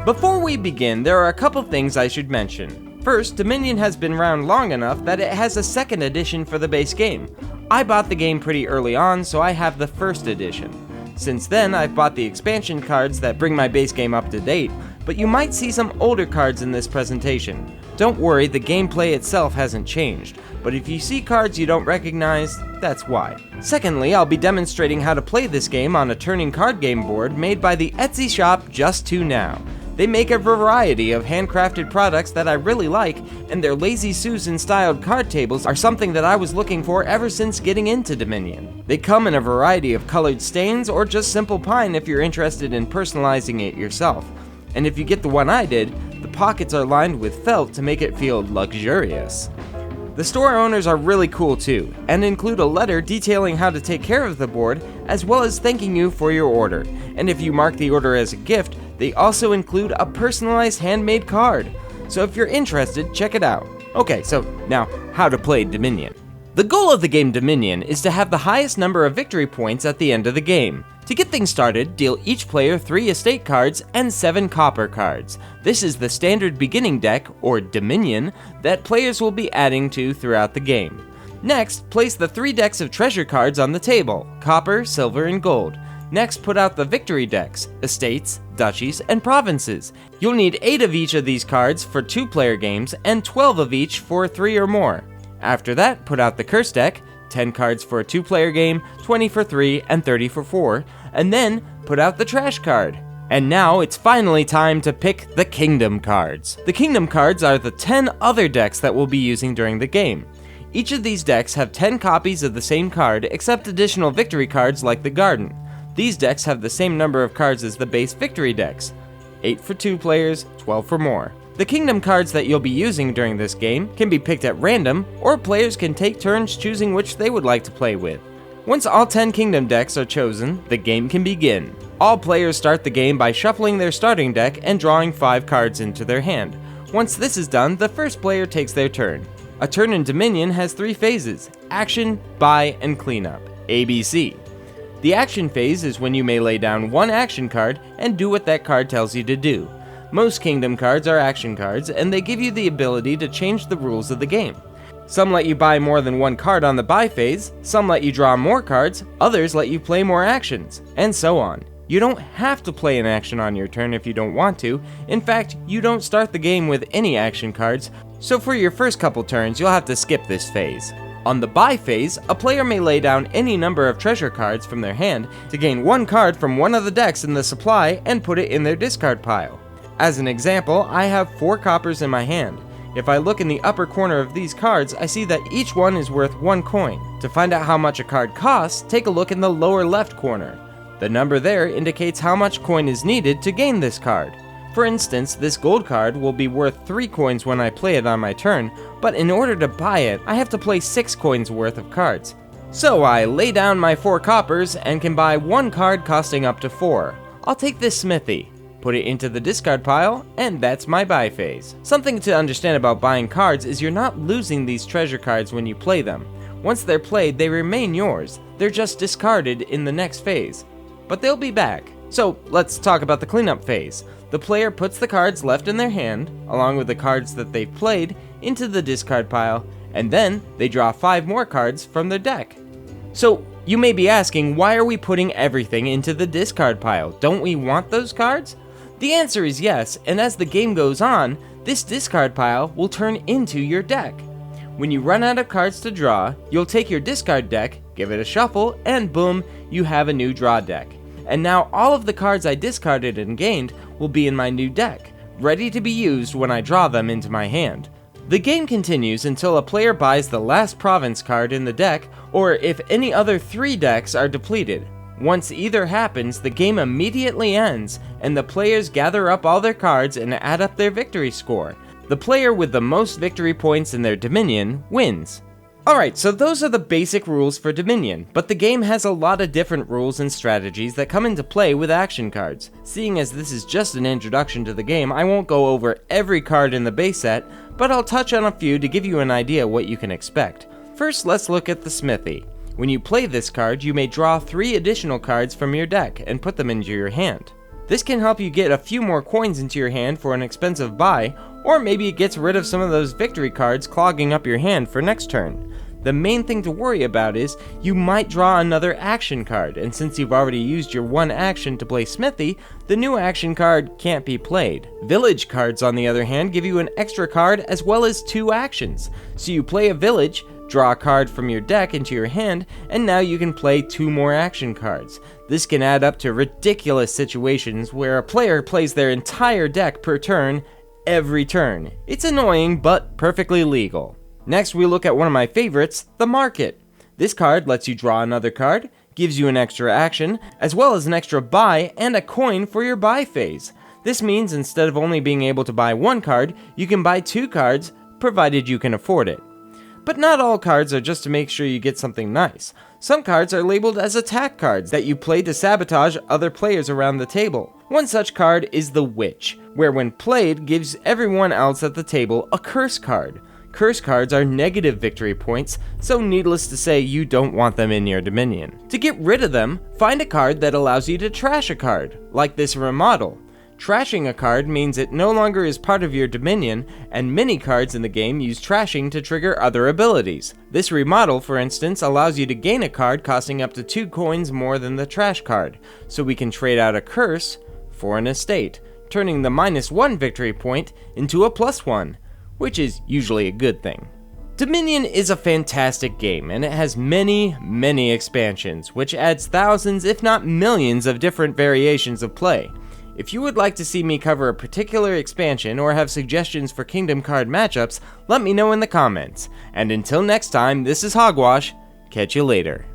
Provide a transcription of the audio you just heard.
Before we begin, there are a couple things I should mention. First, Dominion has been around long enough that it has a second edition for the base game. I bought the game pretty early on, so I have the first edition. Since then, I've bought the expansion cards that bring my base game up to date, but you might see some older cards in this presentation. Don't worry, the gameplay itself hasn't changed, but if you see cards you don't recognize, that's why. Secondly, I'll be demonstrating how to play this game on a turning card game board made by the Etsy shop Just 2 Now. They make a variety of handcrafted products that I really like, and their Lazy Susan styled card tables are something that I was looking for ever since getting into Dominion. They come in a variety of colored stains or just simple pine if you're interested in personalizing it yourself. And if you get the one I did, the pockets are lined with felt to make it feel luxurious. The store owners are really cool too, and include a letter detailing how to take care of the board, as well as thanking you for your order. And if you mark the order as a gift, they also include a personalized handmade card. So if you're interested, check it out. Okay, so now, how to play Dominion. The goal of the game Dominion is to have the highest number of victory points at the end of the game. To get things started, deal each player 3 estate cards and 7 copper cards. This is the standard beginning deck, or Dominion, that players will be adding to throughout the game. Next, place the 3 decks of treasure cards on the table, copper, silver, and gold. Next, put out the victory decks, estates, duchies, and provinces. You'll need 8 of each of these cards for 2-player games and 12 of each for 3 or more. After that, put out the curse deck, 10 cards for a 2-player game, 20 for 3, and 30 for 4, and then put out the trash card. And now it's finally time to pick the Kingdom cards. The Kingdom cards are the 10 other decks that we'll be using during the game. Each of these decks have 10 copies of the same card, except additional victory cards like the Garden. These decks have the same number of cards as the base victory decks, 8 for 2 players, 12 for more. The Kingdom cards that you'll be using during this game can be picked at random, or players can take turns choosing which they would like to play with. Once all 10 Kingdom decks are chosen, the game can begin. All players start the game by shuffling their starting deck and drawing 5 cards into their hand. Once this is done, the first player takes their turn. A turn in Dominion has 3 phases: action, buy, and cleanup, ABC. The action phase is when you may lay down 1 action card and do what that card tells you to do. Most Kingdom cards are action cards, and they give you the ability to change the rules of the game. Some let you buy more than 1 card on the buy phase, some let you draw more cards, others let you play more actions, and so on. You don't have to play an action on your turn if you don't want to. In fact, you don't start the game with any action cards, so for your first couple turns, you'll have to skip this phase. On the buy phase, a player may lay down any number of treasure cards from their hand to gain 1 card from one of the decks in the supply and put it in their discard pile. As an example, I have 4 coppers in my hand. If I look in the upper corner of these cards, I see that each one is worth 1 coin. To find out how much a card costs, take a look in the lower left corner. The number there indicates how much coin is needed to gain this card. For instance, this gold card will be worth 3 coins when I play it on my turn, but in order to buy it, I have to play 6 coins worth of cards. So I lay down my 4 coppers and can buy 1 card costing up to 4. I'll take this smithy, put it into the discard pile, and that's my buy phase. Something to understand about buying cards is you're not losing these treasure cards when you play them. Once they're played, they remain yours. They're just discarded in the next phase. But they'll be back. So let's talk about the cleanup phase. The player puts the cards left in their hand, along with the cards that they've played, into the discard pile, and then they draw 5 more cards from their deck. So you may be asking, why are we putting everything into the discard pile? Don't we want those cards? The answer is yes, and as the game goes on, this discard pile will turn into your deck. When you run out of cards to draw, you'll take your discard deck, give it a shuffle, and boom, you have a new draw deck. And now all of the cards I discarded and gained will be in my new deck, ready to be used when I draw them into my hand. The game continues until a player buys the last province card in the deck, or if any other 3 decks are depleted. Once either happens, the game immediately ends, and the players gather up all their cards and add up their victory score. The player with the most victory points in their Dominion wins. Alright, so those are the basic rules for Dominion, but the game has a lot of different rules and strategies that come into play with action cards. Seeing as this is just an introduction to the game, I won't go over every card in the base set, but I'll touch on a few to give you an idea what you can expect. First, let's look at the Smithy. When you play this card, you may draw 3 additional cards from your deck and put them into your hand. This can help you get a few more coins into your hand for an expensive buy, or maybe it gets rid of some of those victory cards clogging up your hand for next turn. The main thing to worry about is you might draw another action card, and since you've already used your one action to play Smithy, the new action card can't be played. Village cards, on the other hand, give you an extra card as well as 2 actions. So you play a village, draw a card from your deck into your hand, and now you can play 2 more action cards. This can add up to ridiculous situations where a player plays their entire deck per turn, every turn. It's annoying, but perfectly legal. Next, we look at one of my favorites, the Market. This card lets you draw another card, gives you an extra action, as well as an extra buy and a coin for your buy phase. This means instead of only being able to buy 1 card, you can buy 2 cards, provided you can afford it. But not all cards are just to make sure you get something nice. Some cards are labeled as attack cards that you play to sabotage other players around the table. One such card is the Witch, where when played gives everyone else at the table a curse card. Curse cards are negative victory points, so needless to say you don't want them in your Dominion. To get rid of them, find a card that allows you to trash a card, like this Remodel. Trashing a card means it no longer is part of your Dominion, and many cards in the game use trashing to trigger other abilities. This Remodel, for instance, allows you to gain a card costing up to 2 coins more than the trash card, so we can trade out a curse for an estate, turning the -1 victory point into a +1. Which is usually a good thing. Dominion is a fantastic game, and it has many expansions, which adds thousands if not millions of different variations of play. If you would like to see me cover a particular expansion or have suggestions for Kingdom card matchups, let me know in the comments. And until next time, this is Hogwash. Catch you later.